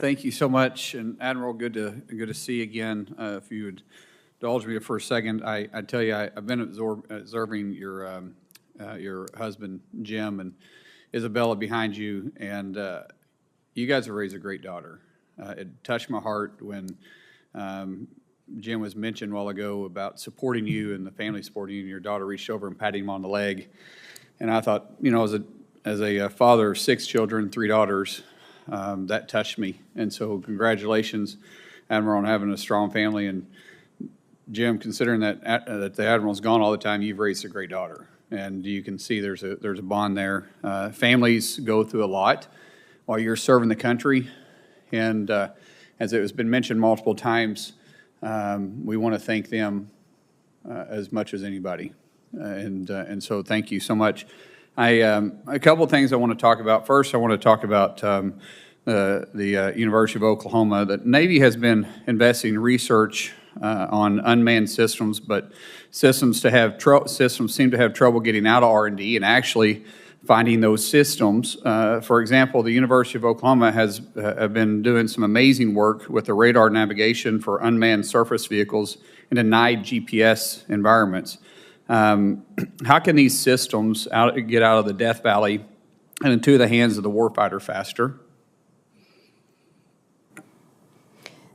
Thank you so much, and Admiral, good to see you again. If you would indulge me for a second, I tell you, I've been observing your husband Jim and Isabella behind you, and you guys have raised a great daughter. It touched my heart when Jim was mentioned a while ago about supporting you and the family supporting you, and your daughter reached over and patted him on the leg, and I thought, you know, as a father of 6 children, 3 daughters. That touched me, and so congratulations, Admiral, on having a strong family. And Jim, considering that the Admiral's gone all the time, you've raised a great daughter, and you can see there's a bond there. Families go through a lot while you're serving the country, and as it has been mentioned multiple times, we want to thank them as much as anybody, and so thank you so much. A couple of things I want to talk about. First, I want to talk about the University of Oklahoma. The Navy has been investing in research on unmanned systems, but systems seem to have trouble getting out of R&D and actually finding those systems. For example, the University of Oklahoma have been doing some amazing work with the radar navigation for unmanned surface vehicles in denied GPS environments. How can these systems get out of the Death Valley and into the hands of the warfighter faster?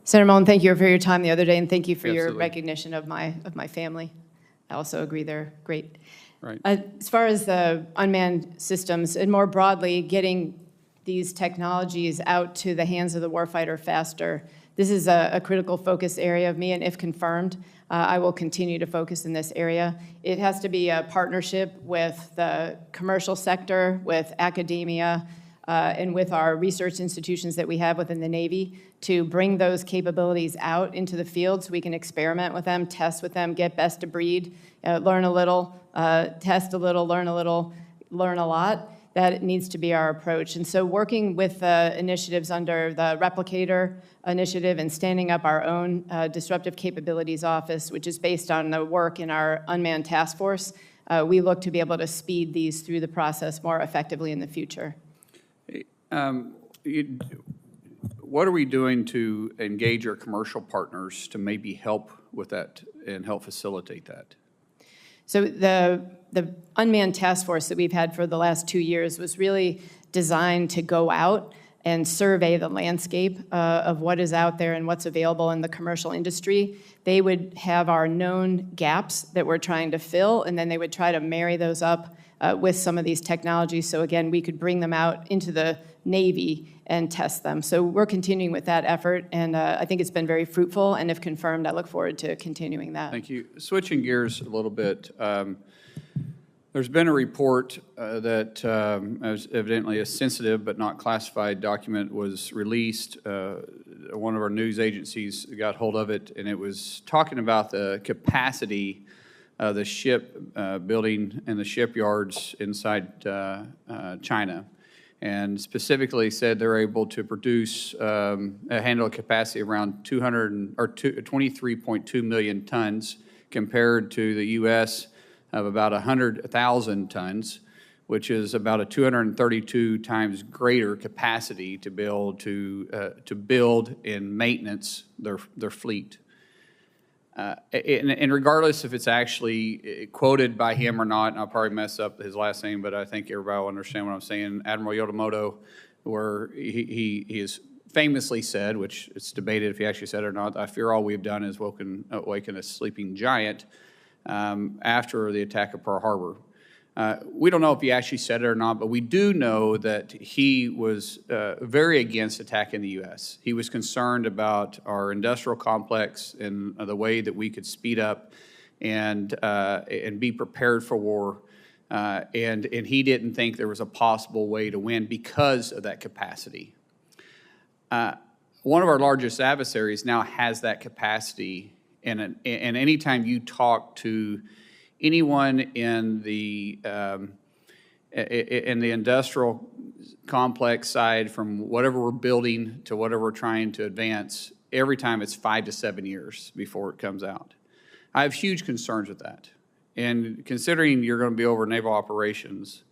Senator Mullin, thank you for your time the other day, and thank you for Absolutely. your recognition of my family. I also agree they're great. Right. As far as the unmanned systems, and more broadly, getting these technologies out to the hands of the warfighter faster, this is a critical focus area of me, and if confirmed, I will continue to focus in this area. It has to be a partnership with the commercial sector, with academia, and with our research institutions that we have within the Navy to bring those capabilities out into the field so we can experiment with them, test with them, get best of breed, learn a little, test a little, learn a little, learn a lot. That needs to be our approach. And so working with initiatives under the Replicator Initiative and standing up our own Disruptive Capabilities Office, which is based on the work in our Unmanned Task Force, we look to be able to speed these through the process more effectively in the future. What are we doing to engage our commercial partners to maybe help with that and help facilitate that? So the Unmanned Task Force that we've had for the last 2 years was really designed to go out and survey the landscape of what is out there and what's available in the commercial industry. They would have our known gaps that we're trying to fill, and then they would try to marry those up with some of these technologies. So again, we could bring them out into the Navy and test them. So we're continuing with that effort, and I think it's been very fruitful, and if confirmed, I look forward to continuing that. Thank you. Switching gears a little bit, there's been a report that as evidently a sensitive but not classified document was released. One of our news agencies got hold of it, and it was talking about the capacity of the ship building and the shipyards inside China, and specifically said they're able to produce handle a capacity around 23.2 million tons compared to the U.S. of about 100,000 tons, which is about a 232 times greater capacity to build and maintenance their fleet. And regardless if it's actually quoted by him or not, and I'll probably mess up his last name, but I think everybody will understand what I'm saying, Admiral Yodamoto, where he has famously said, which it's debated if he actually said it or not, I fear all we've done is awaken a sleeping giant after the attack of Pearl Harbor. We don't know if he actually said it or not, but we do know that he was very against attacking the U.S. He was concerned about our industrial complex and the way that we could speed up and be prepared for war. And he didn't think there was a possible way to win because of that capacity. One of our largest adversaries now has that capacity, and anytime you talk to anyone in the industrial complex side, from whatever we're building to whatever we're trying to advance, every time it's 5 to 7 years before it comes out. I have huge concerns with that. And considering you're going to be over naval operations,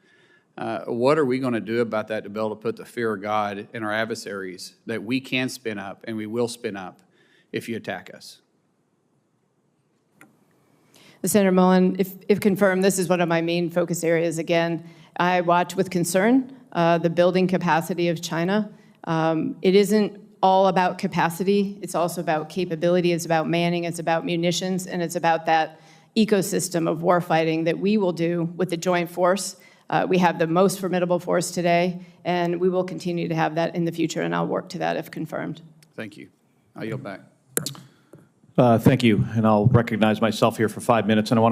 What are we going to do about that to be able to put the fear of God in our adversaries that we can spin up and we will spin up if you attack us? Senator Mullin, if confirmed, this is one of my main focus areas. Again, I watch with concern the building capacity of China. It isn't all about capacity. It's also about capability. It's about manning. It's about munitions. And it's about that ecosystem of warfighting that we will do with the joint force. We have the most formidable force today, and we will continue to have that in the future, and I'll work to that if confirmed. Thank you. I yield back. Thank you, and I'll recognize myself here for 5 minutes, and I want to